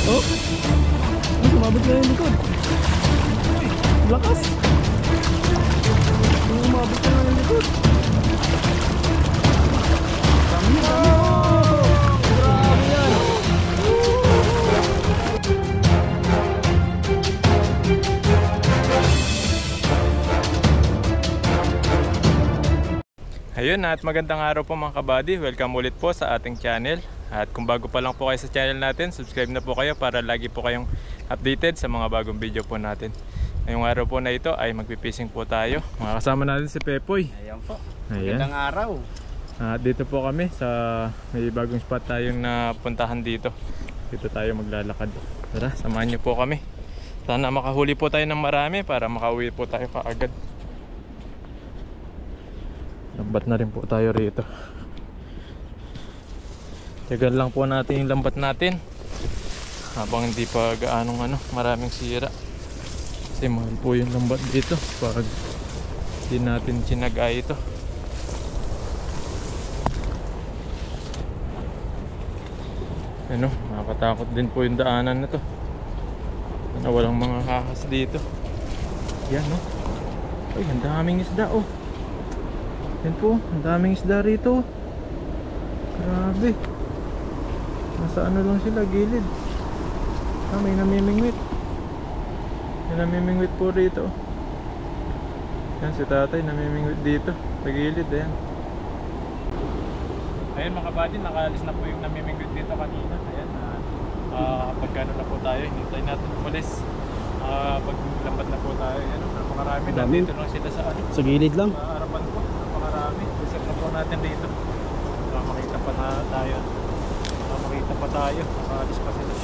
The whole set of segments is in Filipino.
Oh, sumabot na yung likod. Lakas. Sumabot na yung likod. Dami yan, dami. Oh, grabe yan. Ayun, at magandang araw po mga kabady. Welcome ulit po sa ating channel. At kung bago pa lang po kayo sa channel natin, subscribe na po kayo para lagi po kayong updated sa mga bagong video po natin. Ngayong araw po na ito ay magpipising po tayo. Makakasama natin si Pepoy. Ayan po. Ayan. Magandang araw. At dito po kami sa may bagong spot tayong napuntahan dito. Dito tayo maglalakad. Tara, samahan niyo po kami. Sana makahuli po tayo ng marami para makauwi po tayo kaagad. Lambat na rin po tayo rito. Tagal lang po natin yung lambat natin habang hindi pa gaanong maraming sira. Kasi mahal po yung lambat dito pag hindi natin sinaga ito. Ano, nakakatakot din po yung daanan na to. Ano, walang mga hakas dito. Yan, no? Ay, ang daming isda, oh. Yan po, ang daming isda rito. Grabe. Nasa ano lang sila, gilid. May namimingwit. May namimingwit po rito. Yan, si tatay namimingwit dito sa gilid, ayan. Ayan mga kabady, nakaalis na po yung namimingwit dito kanina. Ayan, pagkano na po tayo, hinintay natin umalis. Paglambat na po tayo, ayan, napakarami. Dito lang sila sa ano, sa gilid lang. harapan po, napakarami. Isip na po natin dito. Makita pa na tayo. Makita pa tayo, nakaalis pa sila.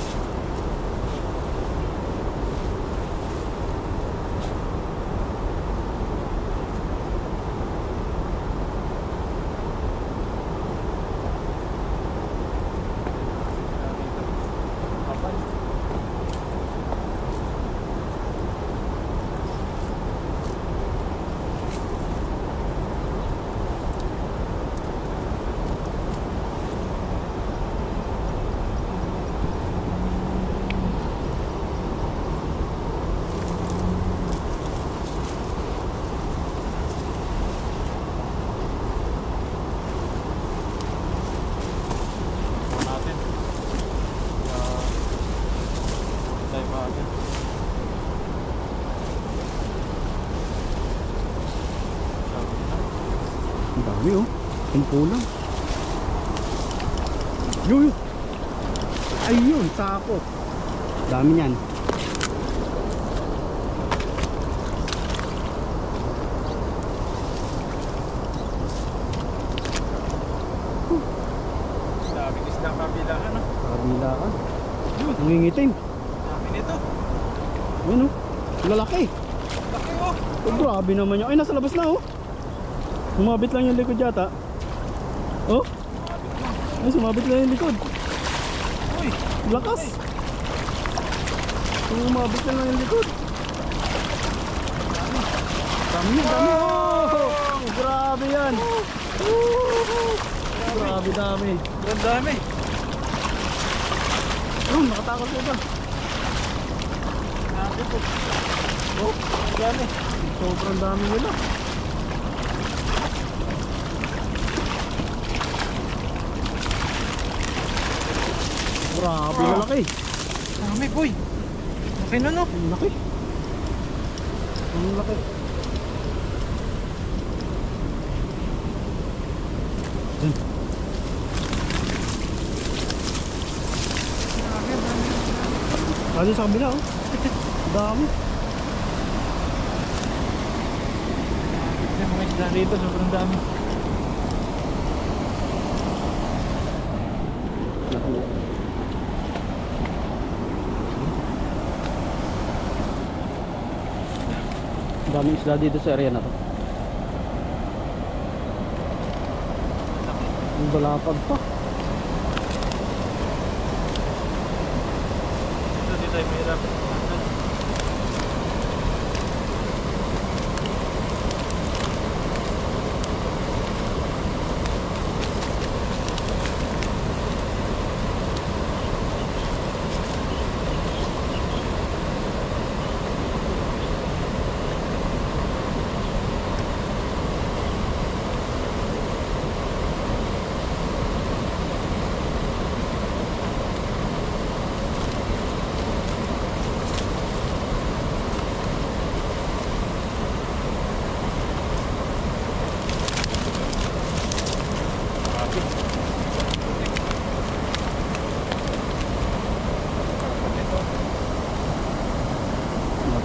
Ang dami oh. Kumpulang. Yuyo. Ayun, sako. Dami niyan. Daming isda kabilaan, no? Kabilaan. Nangingitim. Dami nito. Ayun oh. Lalaki. Laki, oh. Oh, grabe naman yun. Ay, nasa labas na oh. Sumabit lang yung likod yata. Oh. Ay, sumabit lang yung likod. Uy, Lakas. Sumabit lang yung likod. Dami yan, dami. Oh, grabe yan. Grabe dami. ang dami. Oh, nakatakot ko ba? Grabe po. Oh, Ang dami. sobrang dami nila. Grabe, lalaki. Dami, boy. Laki na, no? Ang laki. Ang laki. Yan. Ano sa kabila oh. Dami. Yung mga isda rito, sobrang dami. Daming isda dito sa area na to. Ang balapag pa. Dito tayo mahirap.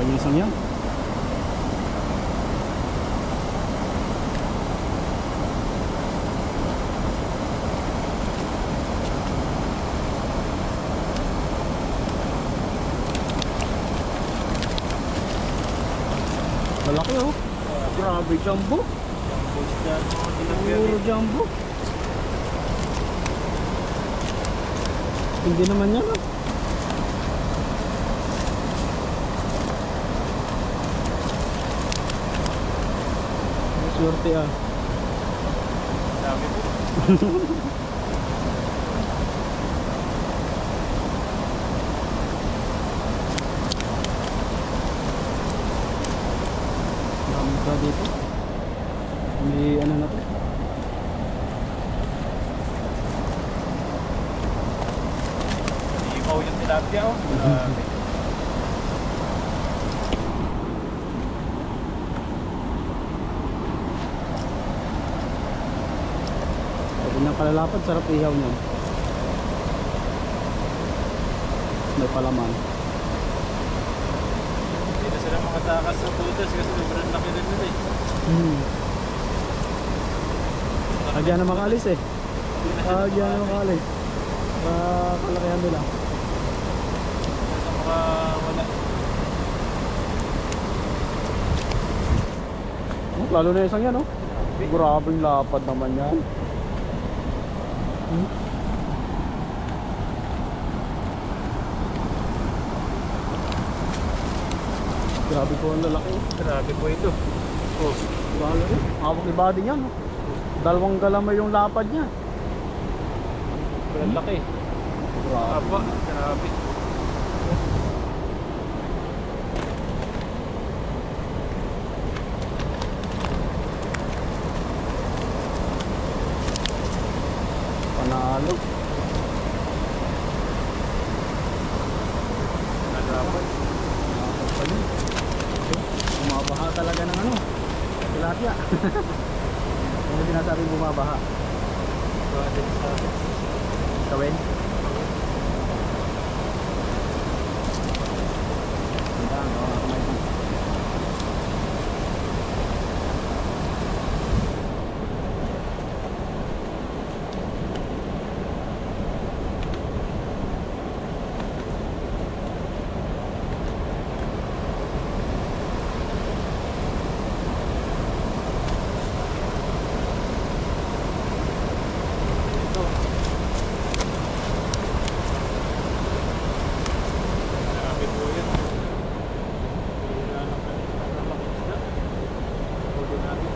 yung isang yan. Malaki oh. Grabe, jumbo. Puro jumbo. Hindi naman yan oh. Swerte ah. Dami po. Marami pa dito. May ano na to. Iipaw yung tilapia oh. Grabe. Pwede nang kalalapad, sarap ihaw niyan. May palaman. Hindi na sila makatakas sa tutas kasi sobrang laki rin nila eh. Kagyan na makaalis eh. Kagyan na makaalis. Kalakihan nila. Hindi na makawala. Lalo na isang yan oh. Grabing lapad naman yan. Grabe po ang lalaki. Grabe po ito. Oh. Grabe rin. Hawak ni body niyan. Oh. Dalawang galamay yung lapad niya. Sobrang laki. Grabe. Aba, grabe. Panalo. Nagapay. Bumabaha talaga ng ano. Tilapia. Ano sinasabi bumabaha? Grabe sa akin. Kawin. Ang kamay ko. Grabe po yun. Nalaking isda. Huwag natin.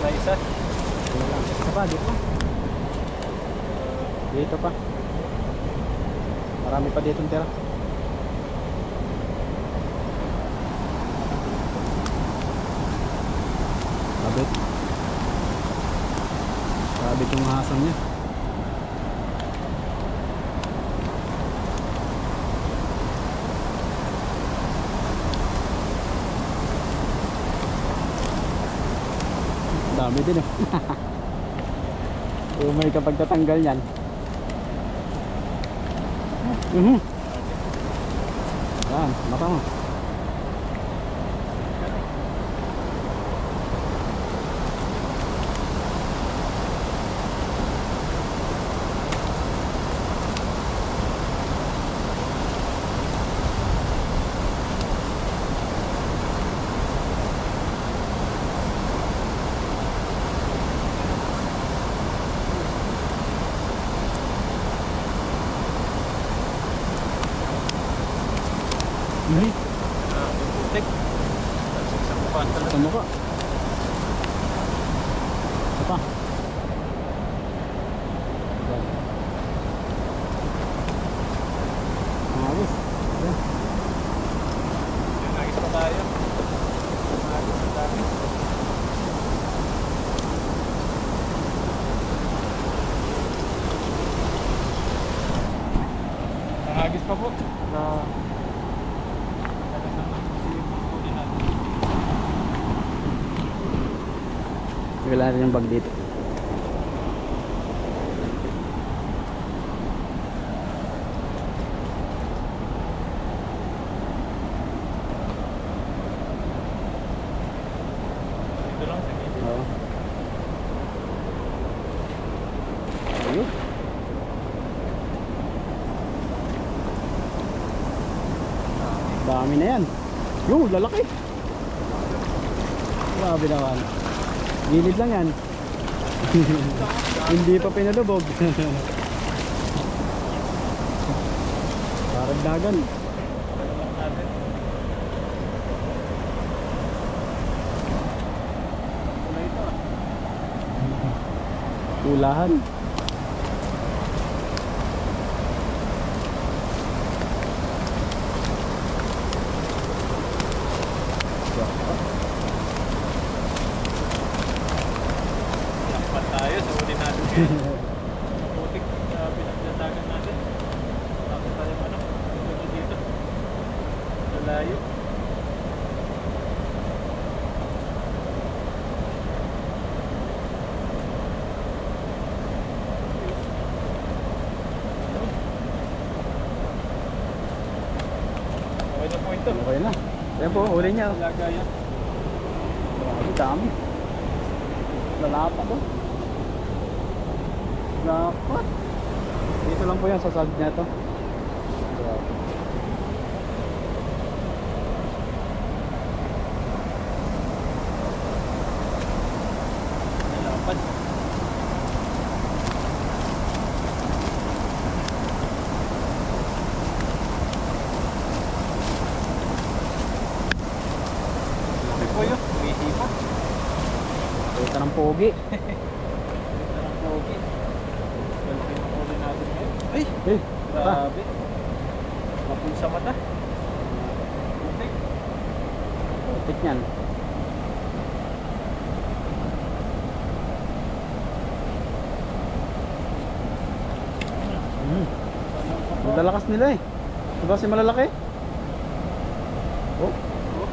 May isa. Isa pa, dito pa. Dito pa. Marami pa dito tira. Sabit. Sabit yung hasam niya. Dami din eh. Umay kapag tatanggal yan. Yan, mata mo. Putik. Sa mukha Sa talaga. mukha. Isa pa. Yan. Ayos. Yan. Nagis pa tayo. Nagis pa tayo. Nangagis pa po. Na Wala rin yung bag dito. Oo. Ayun. Dami na yan. Yung lalaki. Grabe naman. Gilid lang yan. Hindi pa pinalubog. Paragdagan. Ulahan. Lakpan tayo sa uli natin ngayon. Putik pinagdadagan natin. Tapos tayo ano, dito. Lalayo. Okay na po ito. Okay na. Ayan po, uli niya. Lagayan. Ang dami. Lalapat to. Lapat. Dito lang po yan sa side niya to. Nalapan. Laki po yun. Umihipa. Kita ng pogi. Ang pogi. Galaki ng uli natin ngayon. Ay! Eh, pa. Grabe. Mapul sa mata. Putik. Putik niyan. Ang lalakas nila eh. Diba si malalaki? Oh,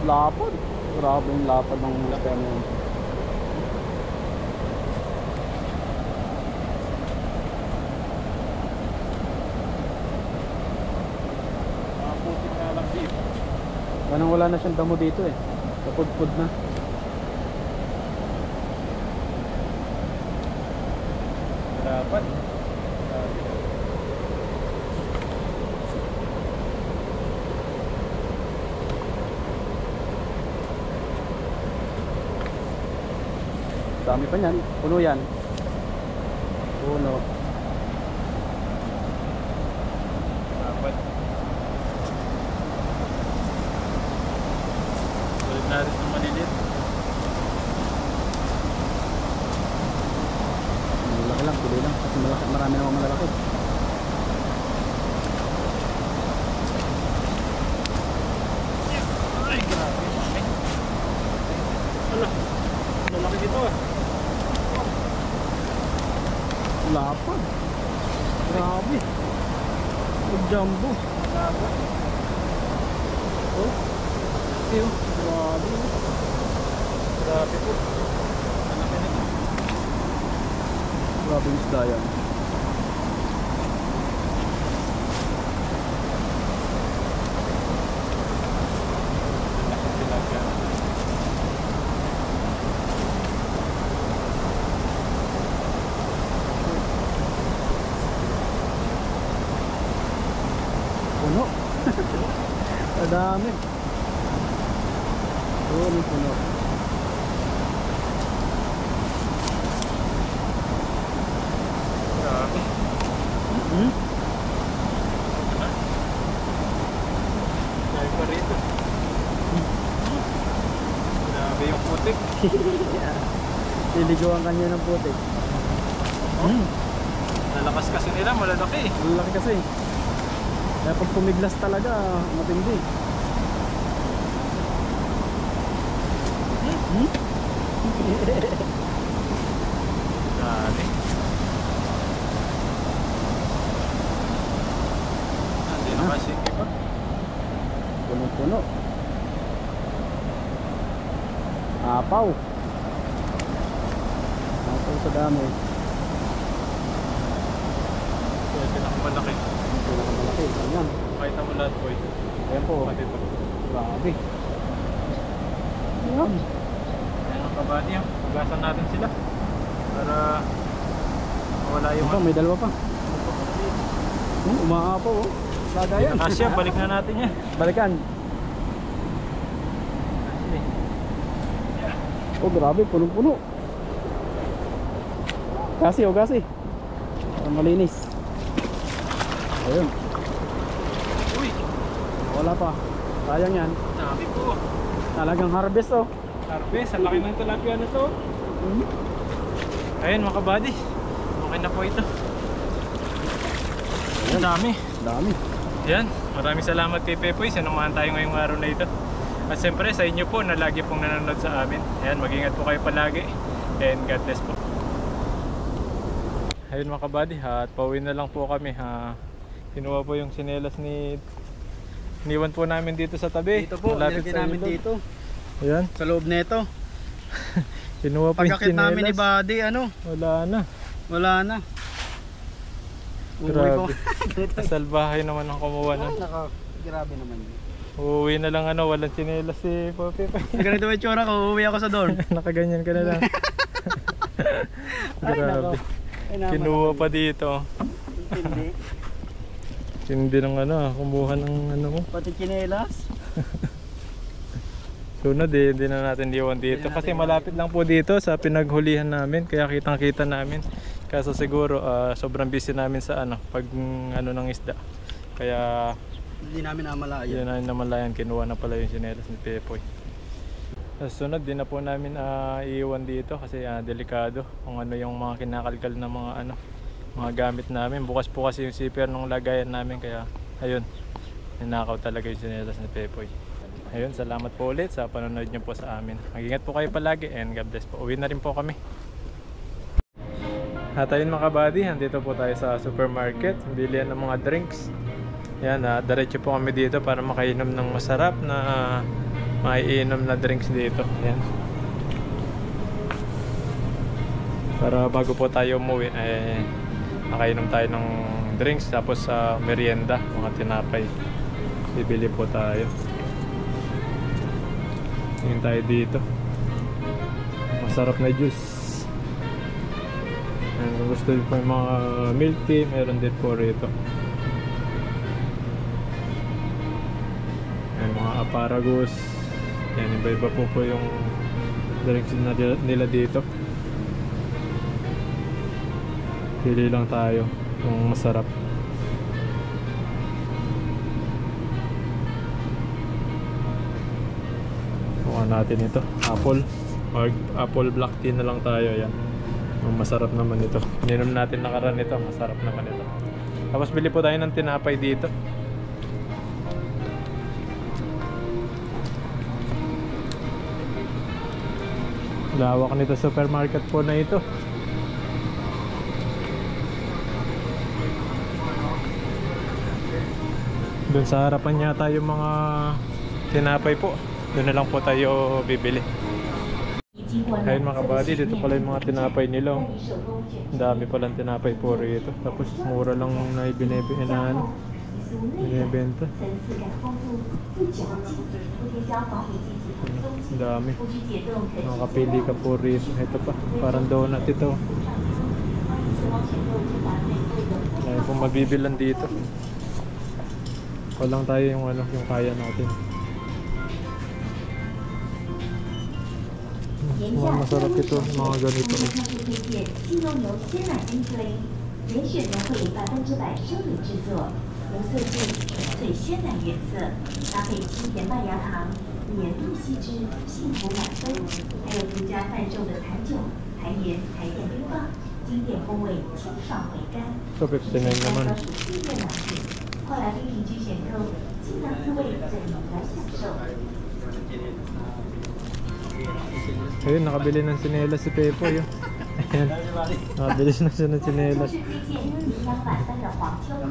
lapad. Grabe yung lapad ng isda na yun. Mga putik na lang dito. Parang wala na siyang damo dito eh. Kapudpud na. Dapat. Grabe. Dami pa niyan. Puno yan. Puno. Dapat. Ulit natin ng malilit. Malaki lang, tuloy lang. Kasi malaki, marami namang malalaki. Ay, grabe. Mami. Ala. Lalaki dito ah. Lapad. Grabe. Jumbo. Dapat. Oh. Ew. Grabe. Grabe po. Malaki nito. Grabe yung isda yan. Laki talaga. Puno. Madami. Puno, puno. Grabe. Hmm? Dahil pa rito. Grabe yung putik. Liliguan kanya ng putik. Hmm. Nalakas kasi nila, malalaki eh. Malaki kasi. Kaya pag pumiglas talaga, matindi. Hmm? Grabe. Hindi na kasi iba. Puno-puno. Apaw. Apaw sa dami. Kaya pinakamalaki. Pinakamalaki. Ayan. Makita mo lahat boy. Ayan po. Pati ito. Grabe. Ayan. Ayan ang kabady ah. Hugasan natin sila para wala yung May dalawa pa. Umaapaw oh. Sagayan. Asya, balik na natin yan. Balikan. Oh grabe, punong-puno. Gasi oh, gasi. Para malinis. Ayun. Uy, Wala pa. Sayang yan. dami po. Talagang harvest oh. Harvest, ang laki ng tilapia na to. Ayun mga kabady, okay na po ito. Ang dami. Dami. Yan, maraming salamat kay Pepoy. Sinumahan tayo ngayong araw na ito. At siyempre sa inyo po na lagi pong nanonood sa amin. Ayan, mag-ingat po kayo palagi. And God bless po. Ayun mga kabady, at pauwi na lang po kami. Kinuha po yung sinelas ni... Iniwan po namin dito sa tabi. Dito po, malapit nilagay sa namin ilog. dito. Ayan, Sa loob nito. kinuha po yung Pagkakit sinelas. namin ni Buddy, ano? Wala na. Wala na. Uuwi ko. Grabe. Salbahay naman ang kumuha nun. Grabe naman yun. Uuwi na lang walang tsinelas si Poppy. Ganito yung tsura ko, uuwi ako sa dorm. Nakaganyan ka na lang. Ay, nako. Grabe. Ay, naman Kinuha ako. pa dito. Hindi. Hindi ng kumuha ng mo. Pati chinelas. Sunod hindi na natin iwan dito. Hindi na Kasi natin malapit lang po dito sa pinaghulihan namin. Kaya kitang kita namin. Kaso siguro sobrang busy namin sa pag ng isda. Kaya Hindi namin namalayan. yun na namalayan. Kinuha na pala yung sinelas ni Pepoy. Sa sunod din na po namin iiwan dito kasi delikado kung ano yung mga kinakalkal na mga gamit namin. Bukas po kasi yung zipper nung lagayan namin kaya ayun, ninakaw talaga yung sinelas ni Pepoy. Ayun, salamat po ulit sa panonood nyo po sa amin. Mag-ingat po kayo palagi and God bless po. Uwi na rin po kami. At ayun mga kabady, andito po tayo sa supermarket. Bilihan ng mga drinks. Yan, diretso po kami dito para makainom ng masarap na maiinom na drinks dito. Yan. Para bago po tayo umuwi, makainom tayo ng drinks tapos sa merienda, mga tinapay. Bibili po tayo. Tingin tayo dito. Masarap na juice. Kung gusto po yung mga milk tea, meron din po rito. Ayan, mga asparagus. Yan, iba-iba po yung drinks nila dito. Pili lang tayo kung masarap. Kuha natin ito, apple. Apple black tea na lang tayo. Yan, masarap naman ito. Ininom natin nakaraan ito, masarap naman ito. Tapos bili po tayo ng tinapay dito. Lawak nito supermarket po na ito. Doon sa harapan yata yung mga tinapay po. Doon na lang po tayo bibili. Ayun mga kabady, dito pala yung mga tinapay nila. Ang dami palang tinapay po rito. Tapos mura lang na binibenta. Ang dami. Makakapili ka po rito. Ito pa, parang donut ito. Ayun po mabibilan dito. Walang tayo yung yung kaya natin. Masarap ito, mga ganito. 连雪浓会100%生米制作，由色素最鲜奶原色，搭配清甜麦芽糖，粘度细致，幸福满分。还有独家贩售的台酒、台盐、台电冰棒，经典风味，清爽回甘。 So 59 naman. 属岁月良品，快来冰邻居选购，精酿滋味任你来享受。 Ayun, nakabili ng tsinelas si Pepoy. Ayan, nakabili na siya ng tsinelas. 是推荐营养满分的黄秋梨。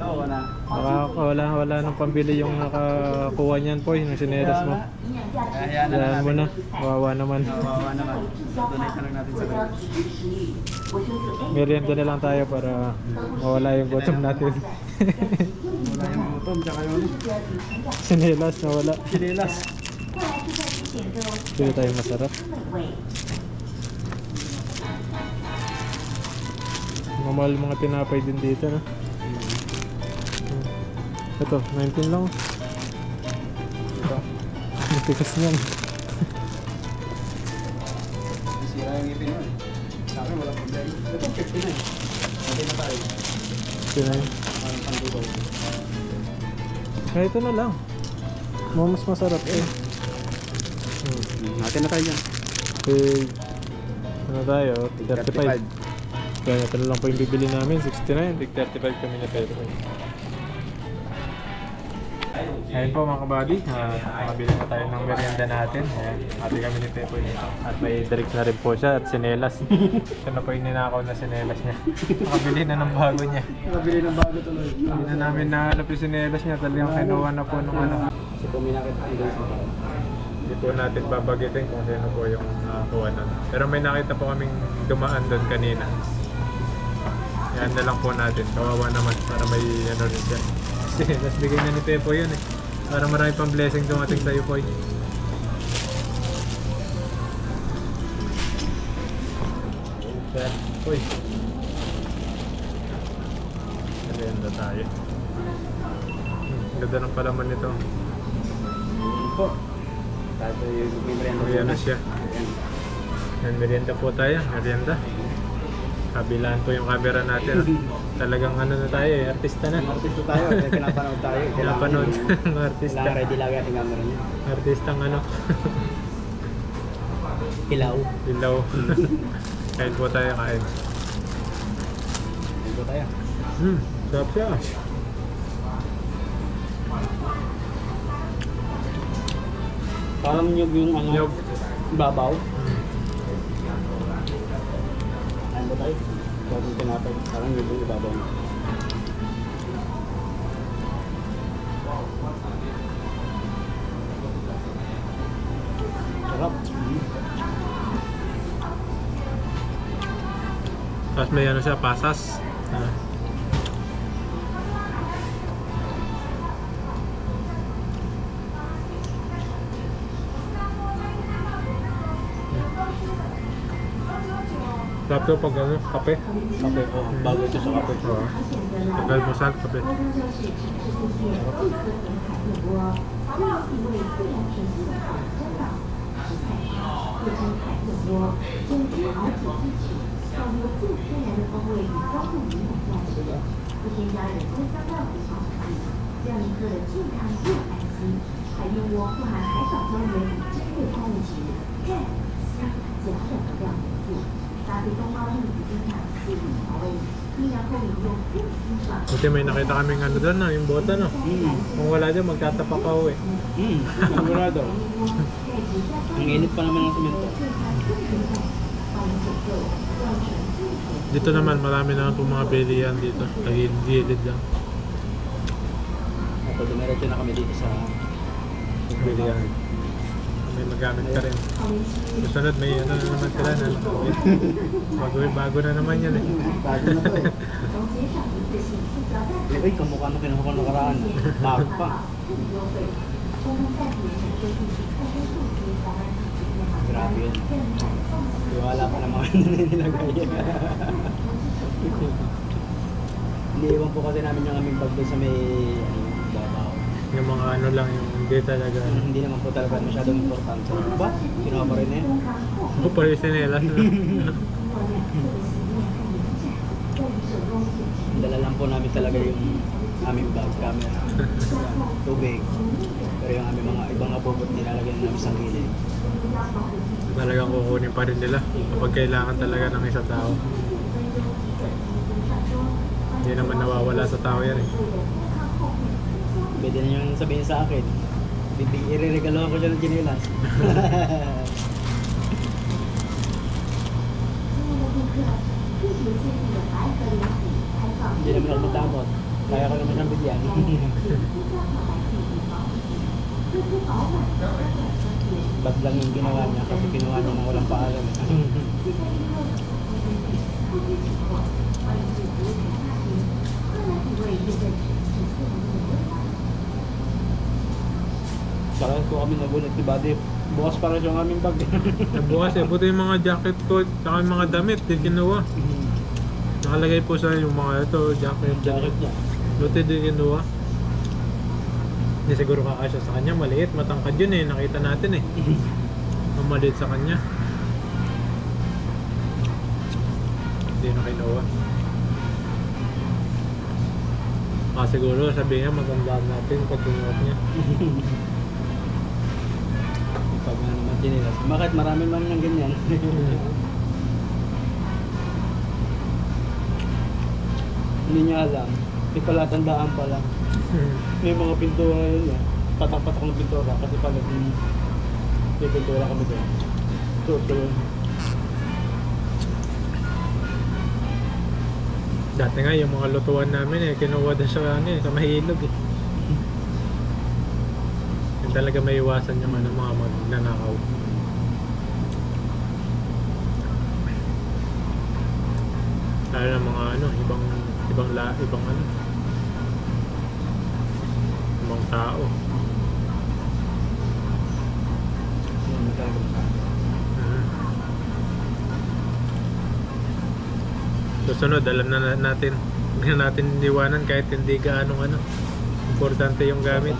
Wala nang pambili yung nakakuha niyan po, yung tsinelas mo. 营养价值 Yan mo na, kawawa naman. Kawawa naman. 消化 Donate na lang natin 或 sa 者 dorm. 提升食欲。我就是 A。 Merienda na lang tayo para mawala yung gutom natin. Wala yung gutom, tsaka yung Tsinelas na wala. chinelas. 过来就在此选购， Pili tayo masarap. 美味。mahal mga tinapay din dito, no? Ito, 19 lang. Ito. Matigas niyan. Sira yung ngipin mo eh. Sa akin wala problema. Ito 59. Hindi na tayo. Sino yun? Ang pangdugaw. Kaya ito na lang. Mas masarap eh. Natin na tayo dyan. Okay. Ano tayo? 35. Kaya ito na lang po yung bibili namin. 69. Tig 35 kami na pero. Ayun po mga kabady, makabili na tayo ng merienda natin. Ayan, ate kami ni Pepo nito. At may drinks na rin po siya at sinelas. Ito na po yung ninakaw na sinelas niya. Makabili na ng bago niya. Nakabili ng bago tuloy. Hindi na namin nahanap yung sinelas niya. Talagang kinuha na po nung ano. Kasi kung minakit ang days na tayo. Hindi po natin babagitin kung sino po yung nakakuha nun. Pero may nakita po kaming dumaan doon kanina. Yan na lang po natin. Kawawa naman para may ano rin siya. Sinelas bigay na ni Pepo yun eh. Para marami pang blessing dumating sa'yo po. Sir, uy. Merienda tayo. Ganda ng palaman nito. Yun po. Tayo yung may merienda. Uy, ano siya. Yan, merienda po tayo. Merienda. Kabilaan po yung camera natin. Talagang ano na tayo eh, artista na. Artista tayo. Kaya pinapanood tayo. Pinapanood ng artista. Kailangan ready lagi ating camera niya. Artistang ano. Ilaw. Ilaw. Kain po tayo, kain. Yun po tayo. Sarap siya. Parang nyug yung ano. Nyug. Babaw. Ayun po tayo. Bagong tinapay. Parang nyug yung babaw. Sarap. Tapos may ano siya, pasas. Sarap to pag ano, kape. Kape po. Bago ito sa kape. Oo. Pag almusal, kape. Buti may nakita kaming ano doon, no? Yung bota, no? Kung wala dyan, magtatapak ako eh. Sigurado. Ang init pa naman ng semento. Dito naman, marami naman po mga bilihan dito. Tagilid lang. Ako, dumiretso na kami dito sa Bilihan. May magamit ka rin. Susunod, may ano na naman sila na. Bago na naman yan eh. bago na to eh. Uy, kamukha na kinuha ko nakaraan. Bago pa. Grabe yun. Wala pa naman nilagay. Hindi iwan po kasi namin yung aming bag doon sa may babaw. Yung mga ano lang, yung hindi talaga. Hindi naman po talaga masyadong importante. Ba? Kinuha pa rin eh. Ako pa rin sinelas. Dala lang po namin talaga yung aming bag, camera, tubig. Pero yung aming mga ibang abobot nilalagyan namin sa gilid. Talagang kukunin pa rin nila kapag kailangan talaga ng isang tao. Hindi naman nawawala sa tao yan eh. Pwede na yung sabihin sa akin. Ireregalo ko siya ng chinelas. Hindi naman ako matakot. Kaya ko naman siyang bigyan. Bad lang yung ginawa niya kasi kinuha niya nang walang paalam. Saka ko kami nagulat ni Buddy. Bukas pa rin yung aming bag. Bukas eh, buti yung mga jacket ko at yung mga damit, di kinuha. Nakalagay po sa yung mga ito, jacket. Jacket niya. Buti din kinuha. Hindi siguro kakasya sa kanya, maliit, matangkad yun eh, nakita natin eh. Ang maliit sa kanya. Hindi na kinuha. Siguro sabihin niya magandaan natin pag kinuha niya. Pag nga naman tinilas. Bakit marami man ng ganyan? Hindi niya alam. May palatandaan pala. May mga pintura yun eh. Patak-patak ng pintura kasi pala may pintura kami doon. So yun. Dati nga yung mga lutuan namin eh, kinuha din sa ano eh, sa mahilog eh. Yung talaga may iwasan yung ano, mga magnanakaw. Lalo na mga ano, ibang ano, ibang tao. Yun, talaga. Susunod, alam na natin. Huwag na natin iwanan kahit hindi gaanong ano. Importante yung gamit.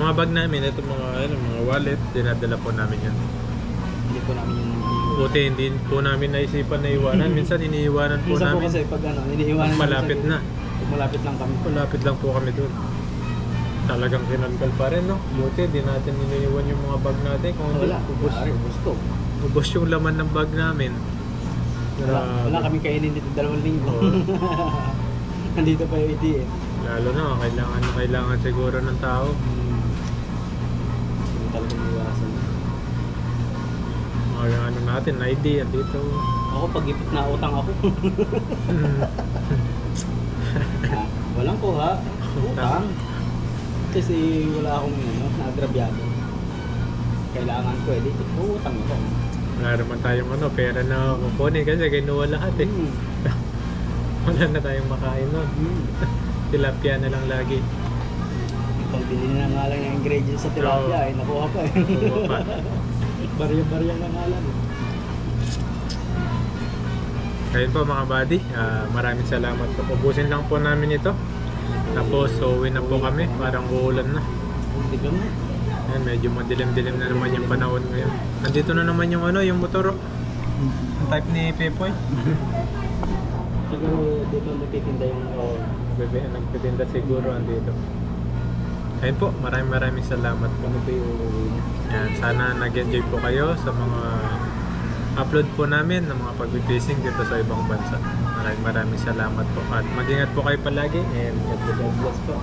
Mga bag namin, ito mga wallet, dinadala po namin yan. Hindi po namin yung Buti hindi po namin naisipan na iwanan. Minsan iniiwanan po minsan po namin. kasi pag ano, iniiwanan namin Malapit siya, na. pag malapit lang kami. Malapit lang po kami doon. Talagang kinanggal pa rin, no? Buti, di natin iniiwan yung mga bag natin. Kung hindi, Wala, gusto. ubos yung laman ng bag namin. Wala kaming kainin dito 2 linggo. Nandito pa yung ATM. Lalo na, kailangan siguro ng tao. Hindi talaga iwasan. Mga ano natin, ID, andito. Ako pag ipit na utang ako. Walang kuha. Utang. Kasi wala akong naagrabyado. Kailangan ko utang ako. Wala naman tayong pera na kukunin kasi kinuha lahat eh. Wala na tayong makain nun. Tilapia na lang lagi. Pagbili na nga lang yung ingredients sa tilapia, nakuha pa eh. Kuha pa. Barya-barya na nga lang. Ayun po mga buddy, maraming salamat po. Ubusin lang po namin ito. Tapos uwi na po kami, parang uulan na. Tignan mo. Ayan, medyo madilim-dilim na naman yung panahon ngayon. Nandito na naman yung yung motor. Ang type ni Pepoy. Siguro dito nagtitinda yung Nagtitinda siguro andito. Ayun po, maraming salamat po. ano pa yung Ayan, sana nag-enjoy po kayo sa mga upload po namin ng mga pag-fishing dito sa ibang bansa. Maraming salamat po. At mag-ingat po kayo palagi and God bless po.